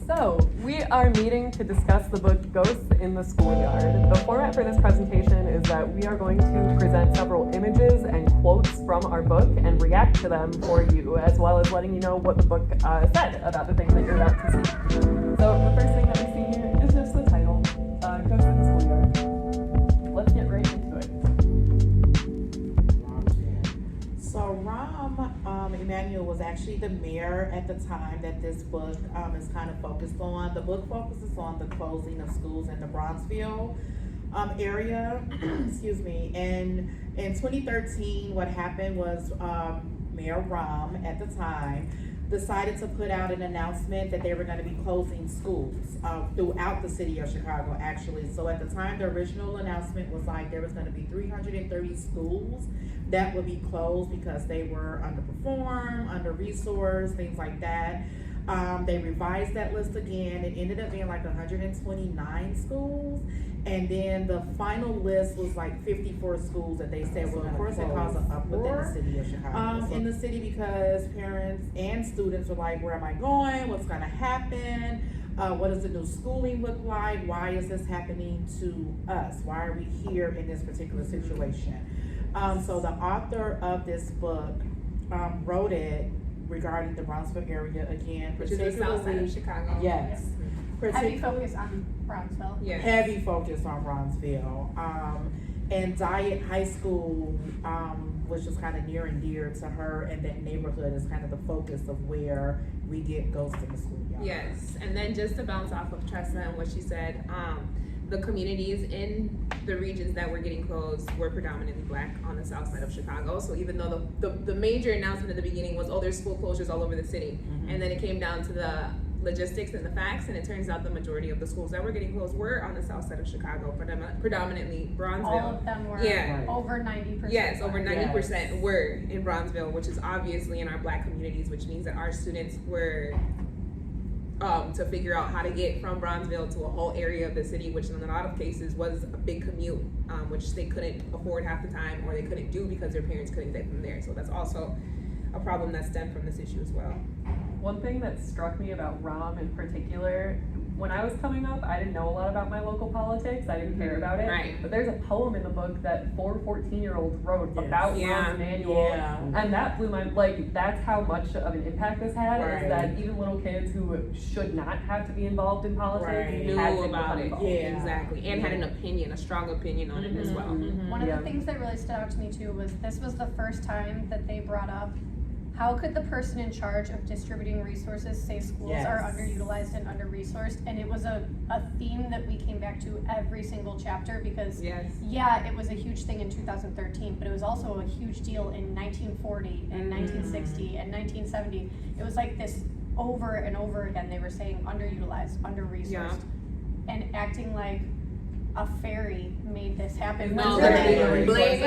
So, we are meeting to discuss the book Ghosts in the Schoolyard. The format for this presentation is that we are going to present several images and quotes from our book and react to them for you, as well as letting you know what the book said about the things that you're about to see. So, the first thing that we see here is just the title, Ghosts in the Schoolyard. Let's get right into it. So Rahm Emanuel was actually the mayor at the time that this book is kind of focused on. The book focuses on the closing of schools in the Bronzeville area. Excuse me. And in 2013, what happened was Mayor Rahm at the time decided to put out an announcement that they were going to be closing schools throughout the city of Chicago, actually. So at the time, the original announcement was like there was going to be 330 schools that would be closed because they were underperformed, under-resourced, things like that. They revised that list again. It ended up being like 129 schools. And then the final list was like 54 schools that they said, well, of course, it caused an uproar within the city of Chicago. In the city, because parents and students were like, where am I going? What's going to happen? What does the new schooling look like? Why is this happening to us? Why are we here in this particular situation? So the author of this book wrote it regarding the Bronzeville area again, which is the south side of Chicago. Yes. Heavy focus on Bronzeville. Yes. Heavy focus on Bronzeville. And Diet High School was just kind of near and dear to her, and that neighborhood is kind of the focus of where we get Ghosts in the Schoolyard. Yes, and then just to bounce off of Tressa and what she said, the communities in the regions that were getting closed were predominantly Black on the south side of Chicago. So even though the major announcement at the beginning was, oh, there's school closures all over the city, and then it came down to the logistics and the facts, and it turns out the majority of the schools that were getting closed were on the south side of Chicago, predominantly Bronzeville. All of them were over 90%. Yes, over 90% were in Bronzeville, which is obviously in our Black communities, which means that our students were to figure out how to get from Bronzeville to a whole area of the city, which in a lot of cases was a big commute, which they couldn't afford half the time, or they couldn't do because their parents couldn't get them there. So that's also a problem that stemmed from this issue as well. One thing that struck me about Rahm in particular, when I was coming up, I didn't know a lot about my local politics. I didn't care about it. Right. But there's a poem in the book that 4 14-year-olds wrote about Rahm Emanuel. Yeah. And that blew my, like, that's how much of an impact this had, is that even little kids who should not have to be involved in politics knew had to about it. involved. Exactly. And had an opinion, a strong opinion on it as well. One of the things that really stood out to me too was this was the first time that they brought up how could the person in charge of distributing resources say schools are underutilized and under-resourced? And it was a theme that we came back to every single chapter because, it was a huge thing in 2013, but it was also a huge deal in 1940 and 1960 and 1970. It was like this over and over again. They were saying underutilized, under-resourced, and acting like a fairy made this happen. No, blaming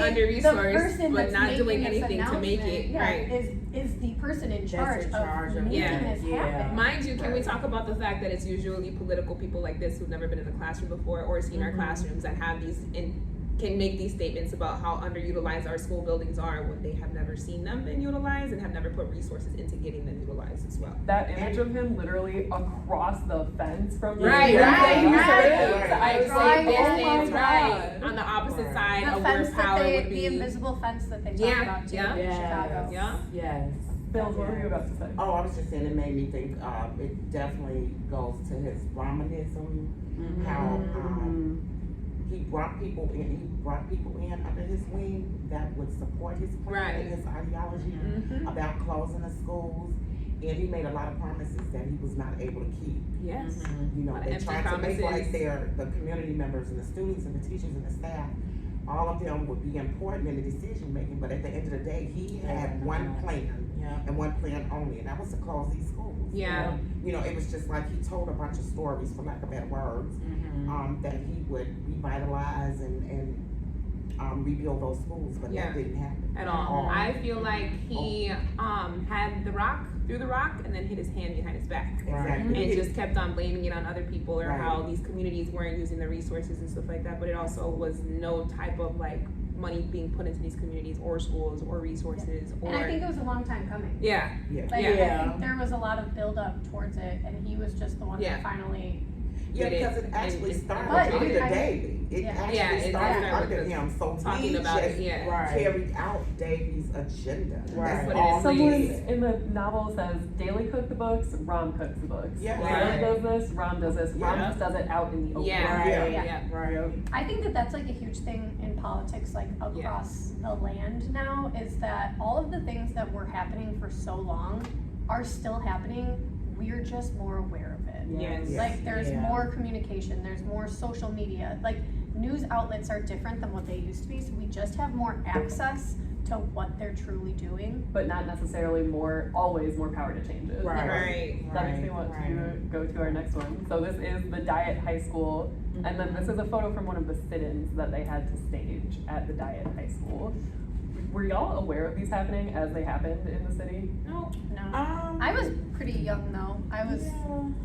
under-resourced, but not doing anything to make it right. Is the person in charge of making this happen. Mind you, can we talk about the fact that it's usually political people like this who've never been in a classroom before or seen our classrooms that have these can make these statements about how underutilized our school buildings are when they have never seen them been utilized and have never put resources into getting them utilized as well. That image of him literally across the fence from the Right. I was like, right. On the opposite side of where power would be. The invisible fence that they talk about too in Chicago. Yes. Bill, what were you about to say? Oh, I was just saying it made me think, it definitely goes to his Brahmanism, how he brought people in under his wing that would support his plan and his ideology about closing the schools. And he made a lot of promises that he was not able to keep. Yes. You know, they tried to make like the community members and the students and the teachers and the staff, all of them would be important in the decision making, but at the end of the day, he had one plan and one plan only, and that was to close these schools. Yeah. You know, it was just like he told a bunch of stories, for lack of better words, that he would revitalize and rebuild those schools, but that didn't happen at all. I feel like he had threw the rock and then hit his hand behind his back. Exactly. And just kept on blaming it on other people or how these communities weren't using the resources and stuff like that, but it also was no type of like money being put into these communities or schools or resources or. And I think it was a long time coming. Yeah. Like, I think there was a lot of build up towards it, and he was just the one that finally. Yeah, Did because it. it actually And- started But under I- Davey. It Yeah. actually it started started under with him, so talking he about just it, yeah. carried out Davey's agenda. Right. That's Put it all in he Someone did. in the novel says, Daly cooked the books, Rom cooks the books. Yeah. Ron does this, Rom does this. Rom Yeah. just does it out in the open. Yeah. Right. Yeah. Right. I think that that's like a huge thing in politics, like across the land now, is that all of the things that were happening for so long are still happening. We're just more aware of it. Yes. Like there's Yeah. more communication, there's more social media. Like news outlets are different than what they used to be, so we just have more access to what they're truly doing. But not necessarily always more power to change it. Right. Right. That makes me want to go to our next one. So this is the Diet High School, and then this is a photo from one of the sit-ins that they had to stage at the Diet High School. Were y'all aware of these happening as they happened in the city? No. I was pretty young though. I was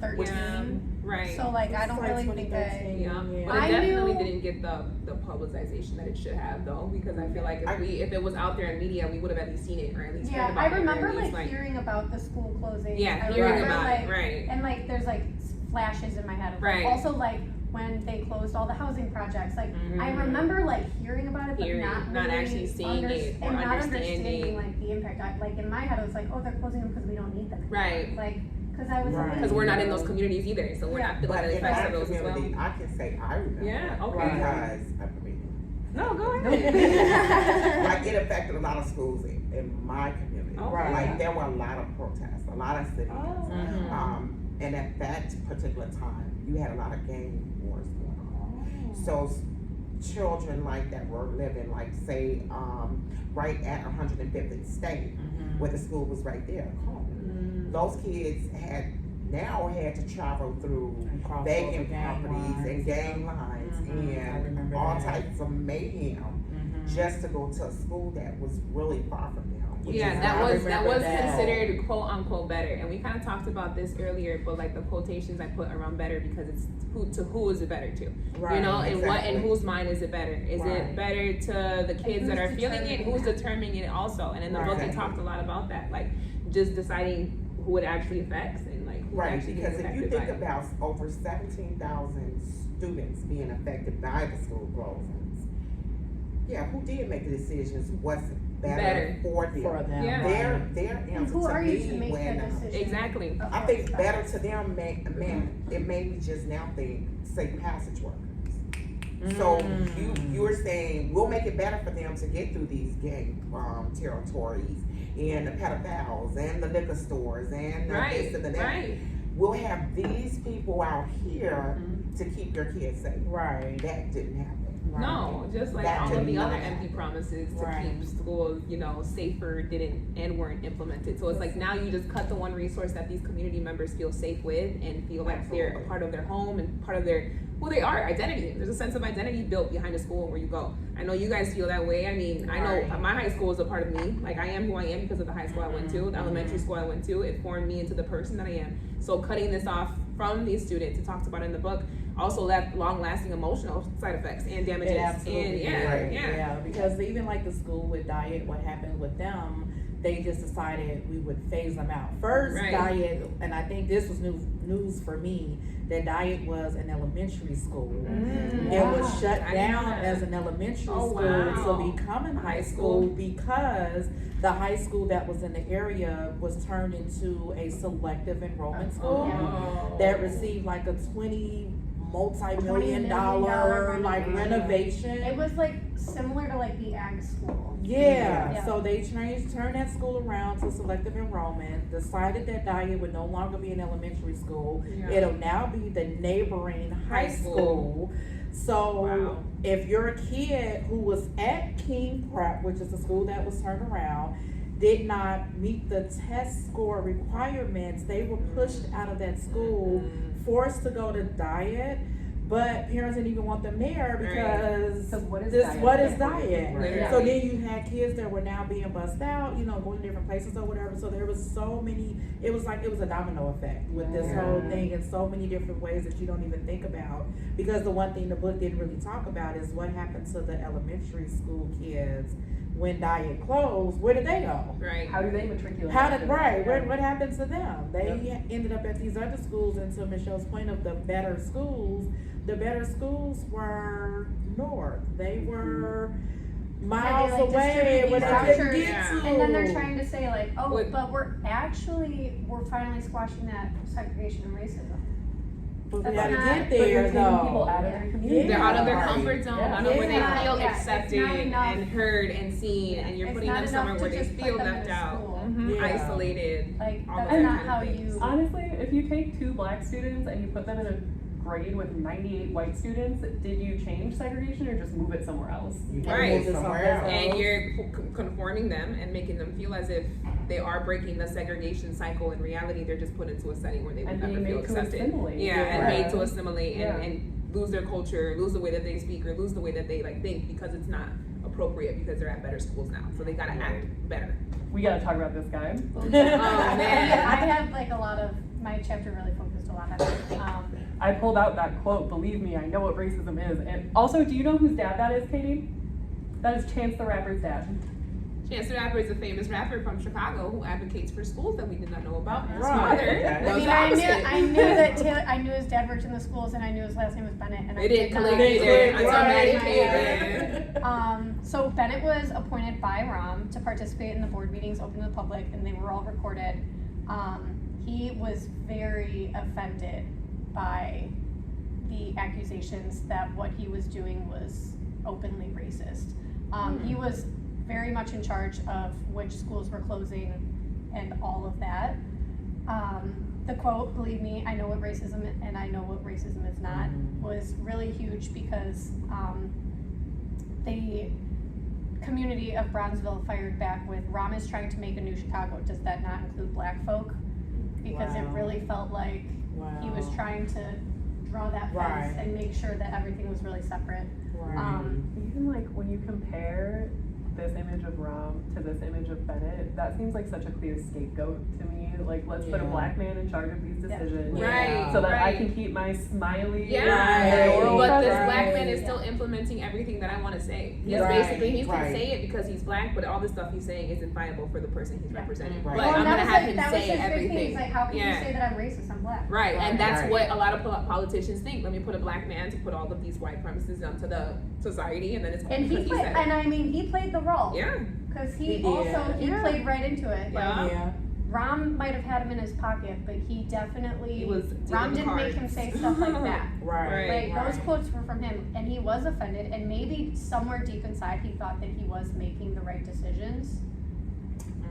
13. Yeah. Right. So like I don't really think Yeah, but I it definitely knew- didn't get the publicization that it should have though, because I feel like if it was out there in media, we would have at least seen it or at least heard Yeah, about I it. or remember at least, like hearing about the school closing. Yeah, I hearing remember, about like, it, right. And like there's like flashes in my head of like, Right. also like when they closed all the housing projects. Like I Mhm. remember like hearing about it, but Hearing, not not really actually seeing it or and not understanding. understanding like the impact. Like in my head, I was like, oh, they're closing them because we don't need them. anymore. Right. Like because I was Right. Because we're not in those communities either, so we're not feeling But the in effects our of those as well. community, I can say I remember. Yeah, okay. Right. Because, I mean, No, go ahead. like it affected a lot of schools in my community. Okay. Like there were a lot of protests, a lot of sit-ins. Oh. And at that particular time, you had a lot of gang wars going on. So children like that were living, like say, right at 150th State, where the school was right there, home. Those kids had to travel through vacant properties and gang lines I and remember all that. types of mayhem just to go to a school that was really far from them. which Yeah, is that why I was remember that. considered quote unquote better, and we kind of talked about this earlier. But like the quotations I put around better because it's who is it better to? Right. You know, and what exactly. in whose mind is it better? Is Right. it better to the kids that who's are feeling it? determining Who's that? determining it also? And in the book, it Right. talked a lot about that, like just deciding who it actually affects and like who Right, actually gets because if you affected think by it. about over 17,000 students being affected by the school closings, yeah, who did make the decisions? What's better Better. for them? For them. Yeah. Their And answer who to are me you to make when that decision? Exactly. of I what's think better best? to them it made me just now think safe passage workers. So you're saying we'll make it better for them to get through these gang territories and the pedophiles and the liquor stores and the Right, this and the that. right. We'll have these people out here to keep your kids safe. Right. That didn't happen. No, just like That all of did the other not empty promises to Right. keep schools, safer weren't implemented. So it's like now you just cut the one resource that these community members feel safe with and feel like they're a Absolutely. part of their home and part of their who they are, identity. There's a sense of identity built behind a school where you go. I know you guys feel that way. I mean, I know Right. my high school is a part of me. Like I am who I am because of the high school I went to, the elementary school I went to. It formed me into the person that I am. So cutting this off from these students, it talks about in the book, also left long-lasting emotional side effects and damages. It absolutely and did. Yeah, because even like the school with Diet, what happened with them, they just decided we would phase them out. First, Right. Diet, and I think this was news for me, that Diet was an elementary school. It was shut I didn't know down that. as an elementary Oh, school wow. to become a high High school school. because the high school that was in the area was turned into a selective enrollment school Oh. that received like a multi-million $20 dollar million like renovation. It was like similar to like the ag school. Yeah, so they turned that school around to selective enrollment, decided that Diet would no longer be an elementary school. Yeah. It'll now be the neighboring high High school. school. So Wow. if you're a kid who was at King Prep, which is the school that was turned around, did not meet the test score requirements, they were pushed out of that school, forced to go to Diet, But parents didn't even want them there because So what is this diet? what is diet? Literally. So then you had kids that were now being bussed out, going to different places or whatever. So there was so many. It was like it was a domino effect with this Yeah. whole thing in so many different ways that you don't even think about. Because the one thing the book didn't really talk about is what happened to the elementary school kids when diet closed. Where did they go? Right. How do they matriculate? How did after that? right? Yeah. What happened to them? They ended up at these other schools. And to Michelle's point of the better schools were north. They were miles Yeah, they, like, away distribute where these they couldn't vouchers. get Yeah. to. And then they're trying to say like, oh, What- but we're finally squashing that segregation and racism. But we That's gotta not- get But you're there taking people though. out of their community. They're out of their Yeah. comfort zone, Yeah. out of where they Yeah. feel Yeah, it's accepted not enough. and heard and seen, and you're It's putting not them enough somewhere to where they just put feel them in left a out, school. Yeah. isolated. Like all that's of that not kind how of things. you. Honestly, if you take 2 black students and you put them in a grade with 98 white students, did you change segregation or just move it somewhere else? You Right. can move it somewhere else. And you're conforming them and making them feel as if they are breaking the segregation cycle. In reality, they're just put into a setting where they would And never being feel made to accepted. assimilate. Yeah, and Right. made to assimilate Yeah. and lose their culture, lose the way that they speak, or lose the way that they think because it's not appropriate because they're at better schools now. So they gotta act better. We gotta talk about this guy. Oh man. I had like a lot of my chapter really focused a lot on it. I pulled out that quote, believe me, I know what racism is. And also, do you know whose dad that is, Katie? That is Chance the Rapper's dad. Chance the Rapper is a famous rapper from Chicago who advocates for schools that we did not know about. His Right. father Okay. I was mean, the opposite. I knew that I knew his dad worked in the schools, and I knew his last name was Bennett, and I It didn't did not. click They either clicked, until right. Maddie came in. So Bennett was appointed by Rom to participate in the board meetings open to the public, and they were all recorded. He was very offended by the accusations that what he was doing was openly racist. He was very much in charge of which schools were closing and all of that. The quote, believe me, I know what racism is and I know what racism is not, was really huge because the community of Bronzeville fired back with, Rom is trying to make a new Chicago, does that not include black folk? Because it Wow. really felt like he was trying to draw that fence Right. and make sure that everything was really separate. Right. Even like when you compare this image of Rom to this image of Bennett, that seems like such a clear scapegoat to me. Like, let's put a Yeah. black man in charge of these Yeah. decisions. Right. So that I right. can keep my smiley. Yeah, moral but this presence. black man is Yeah. still implementing everything that I want to say. He's Right, basically, he's gonna right. say it because he's black, but all the stuff he's saying isn't viable for the person he's Yeah. representing. Right. But Well, I'm that gonna was have like, him that was say his big thing. everything. He's like, how can Yeah. you say that I'm racist? I'm black. Right, and that's Right. what a lot of politicians think. Let me put a black man to put all of these white premises onto the society, and then it's And he because played, said and I mean, he played the role. it. Yeah, Because He he did. also, he Yeah. played right into it. Like, Yeah. Rom might have had him in his pocket, but he definitely, He was Rom dealing didn't make him cards. say stuff like that. Right. Like, those quotes were from him, and he was offended, and maybe somewhere deep inside he thought that he was making the right decisions.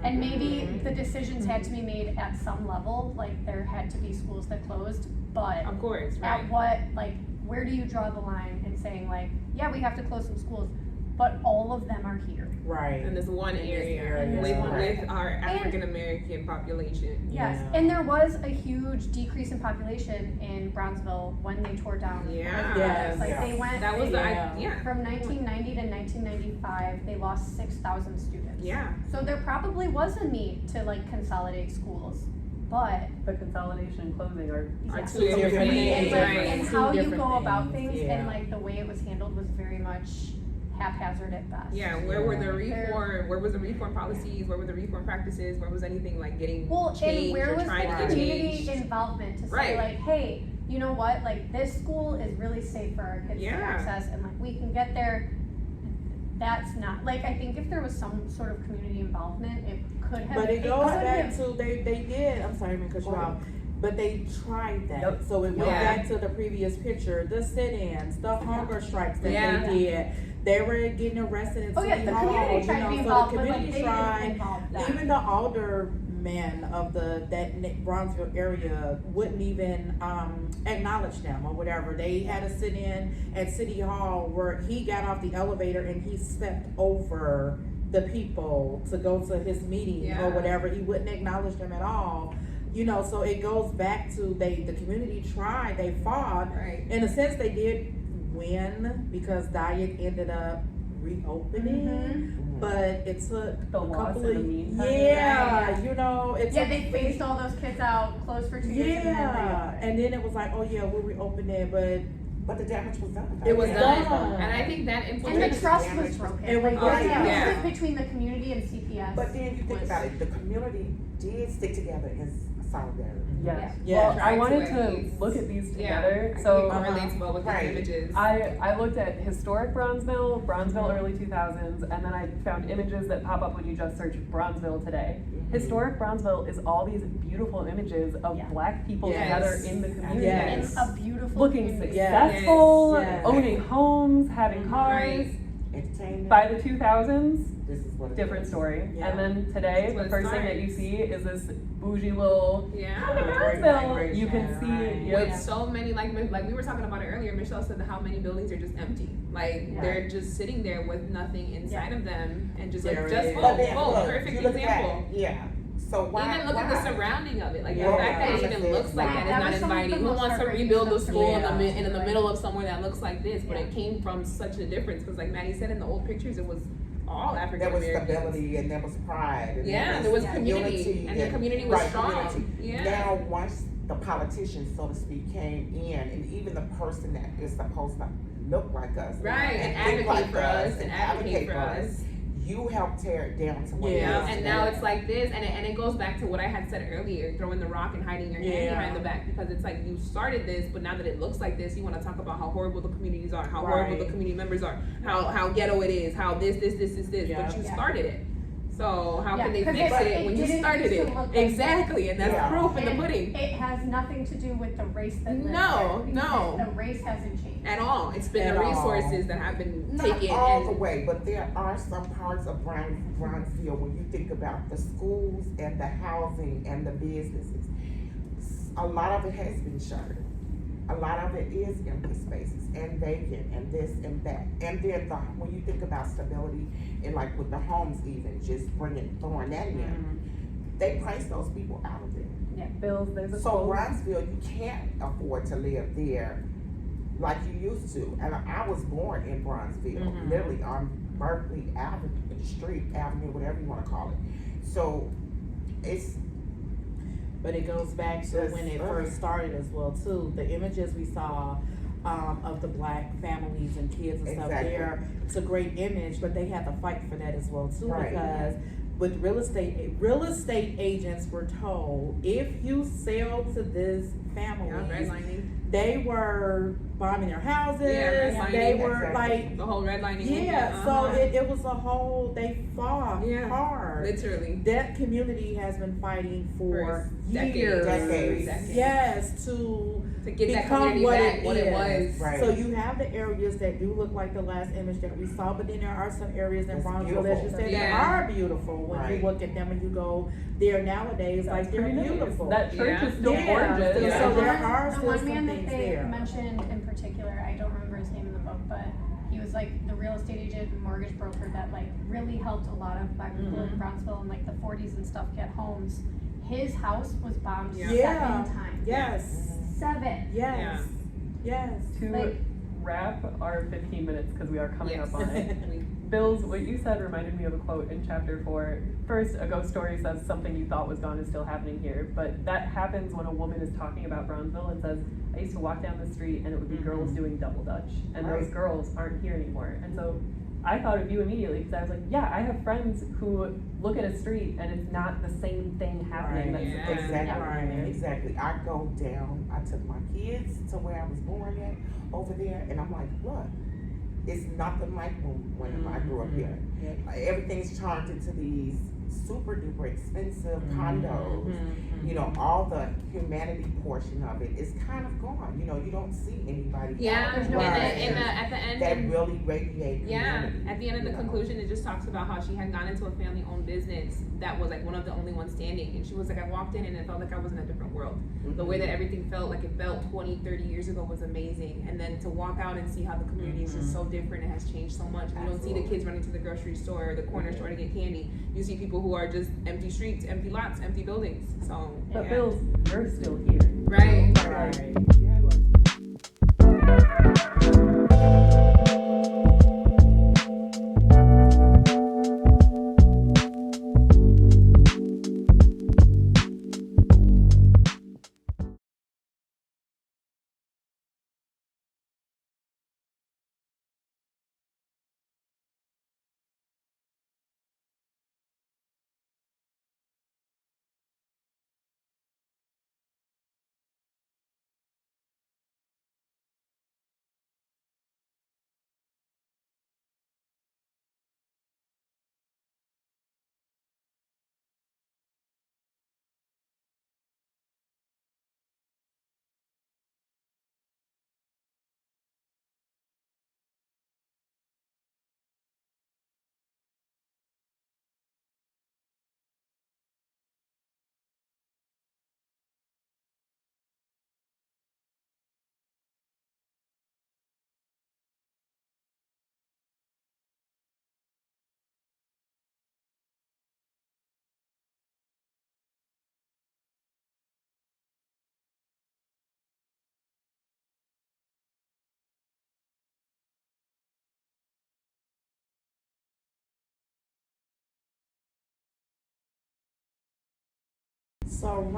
And maybe the decisions had to be made at some level, like there had to be schools that closed, but of course, right. at what, like, where do you draw the line in saying like, yeah, we have to close some schools, but all of them are here. Right. In this one In this area area, with, right. with our African American population. Yes, Yeah. and there was a huge decrease in population in Brownsville when they tore down. Yeah. Yes. Like they went, That was the Yeah. yeah. from 1990 to 1995, they lost 6,000 students. Yeah. So there probably was a need to like consolidate schools, but But consolidation and closing are Are yeah. two Different different things, things, and, like, right. and Two how you different go about things, things yeah. and like the way it was handled was very much haphazard at best. Yeah, where were the Yeah. reform? Where was the reform policies? Where were the reform practices? Where was anything like getting Well, and changed where or was the trying to get community changed? involvement to say Right. like, hey, you know what, like this school is really safe for our kids to Yeah. access and like we can get there. That's not, like, I think if there was some sort of community involvement, it could have. But it goes could back have- to they did. I'm sorry, because you off. But they tried that. Yep. So it went Yeah. back to the previous picture, the sit-ins, the hunger strikes that Yeah. they did. They were getting arrested in Oh yeah, City the Hall. community tried to be So involved, the but like community they didn't tried. involve them. Even the aldermen of that Bronzeville area wouldn't even acknowledge them or whatever. They had a sit-in at City Hall where he got off the elevator and he stepped over the people to go to his meeting Yeah. or whatever. He wouldn't acknowledge them at all. you know, so it goes back to the community tried, they fought. Right. In a sense, they did win because Diet ended up reopening, Mm-hmm. but it took The a loss couple in the of meantime. yeah, you know, it Yeah, took they phased all those kids out, closed for 2 years, and then yeah, and then it was like, oh yeah, we'll reopen it, but the damage was done. It was Done. done. And I think that and infiltrates. the trust was broken. It was Like, broken. the Yeah. trust between the community and CPS. But then you think was- about it, the community did stick together in solidarity. Yes. Yeah. Well, I Trying to wanted at to least- look at these Yeah, together. I So think it relates well with Right. these images. I looked at historic Bronzeville, Bronzeville early 2000s, and then I found images that pop up when you just search Bronzeville today. Historic Bronzeville is all these beautiful images of Yeah. Black people Yes. together in the community. Yes. And a beautiful Looking community. successful, Yes. owning homes, having cars. Right. Entertainment. By the 2000s, This is what it different is. story. Yeah. And then today, That's what the it first thing that starts. you see is this bougie little Yeah. kind of Great Bronzeville. migration, You can see, right. yep. With so many, like we were talking about it earlier, Michelle said that how many buildings are just empty. Like, Yeah. they're just sitting there with nothing inside of them, and just There like, it just is. But then, boom, look, perfect you look example. Back, yeah. So why? Even look at the surrounding of it. Like, Yeah. the fact that it Yeah. even looks like That that was is some not of the inviting. Who most wants to heartbreaking rebuild the stuff school to me. in the Yeah. middle of somewhere that looks like this? But Yeah. it came from such a difference, because like Maddie said in the old pictures, it was all African There was Americans. stability and there was pride. And Yeah, there was Yeah. community, unity and the community was right, strong. community. Yeah. Now, once the politicians, so to speak, came in, and even the person that is supposed to look like us, Right, and think advocate like for us, and advocate for us. you helped tear it down to what it Yeah, is and today. now it's like this, and it goes back to what I had said earlier, throwing the rock and hiding your hand Yeah. behind the back, because it's like you started this, but now that it looks like this, you want to talk about how horrible the communities are, how horrible the Right. community members are, how ghetto it is, how this, Yeah. but you Yeah. started it. So how Yeah, can they 'cause fix it- it when you didn't started used to it? look like Exactly, and that's Yeah. proof in the And pudding. It has nothing to do with the race that lives No, there, no. because the race hasn't changed. At all, it's been At the all. resources that have been Not taken all the and way, but there are some parts of Bronzeville when you think about the schools and the housing and the businesses. A lot of it has been shuttered. A lot of it is empty spaces and vacant and this and that. And then when you think about stability and like with the homes even, just throwing that in, they price those people out of there. Bills, there's a So quote. Bronzeville, you can't afford to live there like you used to. And I was born in Bronzeville, Mhm. literally on Berkeley Avenue, Avenue, whatever you want to call it. So it's But it goes back to when it first started as well too. The images we saw of the Black families and kids and stuff Exactly. there, it's a great image, but they had to fight for that as well too, Right. because with real estate agents were told, if you sell to this family, redlining. they were bombing their houses, Yeah, they redlining. were Exactly. like, The whole redlining. yeah, movement, so it was a whole, they fought Yeah. hard. literally. That community has been fighting for decades. years. Decades. Yes, to get that become community what back it what it is. was. Right. So you have the areas that do look like the last image that we saw, but then there are some areas in That's Bronzeville, as you beautiful. said, that Yeah. are beautiful. When Right. you look at them and you go there nowadays, like they're Pretty nice. beautiful. That church Yeah. is still Yeah. gorgeous. Yeah. The So there one- are the still one some man that things they there. mentioned in particular, I don't remember his name in the book, but he was like the real estate agent and mortgage broker that like really helped a lot of Black people in Bronzeville in like the 40s and stuff get homes. His house was bombed Yeah. 7 times. Yes, 7. yes, yes. To Like- wrap our 15 minutes, because we are coming Yes. up on it. Bills, what you said reminded me of a quote in chapter 4. First, a ghost story says something you thought was gone is still happening here, but that happens when a woman is talking about Bronzeville and says, I used to walk down the street and it would be girls doing double dutch, and those Right. girls aren't here anymore. And so I thought of you immediately, because I was like, yeah, I have friends who look at a street and it's not the same thing happening. Right. That's Yeah. supposed to be Exactly, happening. exactly. I go down, I took my kids to where I was born at, over there, and I'm like, look, it's nothing like when I grew up here. Everything's turned into these super duper expensive condos. You know, all the humanity portion of it is kind of gone. You know, you don't see anybody Yeah, out There's and no there then at the end, that really radiate yeah, humanity, at the end of the you know. conclusion, it just talks about how she had gone into a family-owned business that was like one of the only ones standing, and she was like, I walked in and it felt like I was in a different world. The way that everything felt, like it felt 20, 30 years ago, was amazing. And then to walk out and see how the community is just so different, it has changed so much. And you don't see the Absolutely. kids running to the grocery store or the corner store to get candy. You see people who are just empty streets, empty lots, empty buildings. So But Yeah. Bills, you're still here. Right. Right. So Ron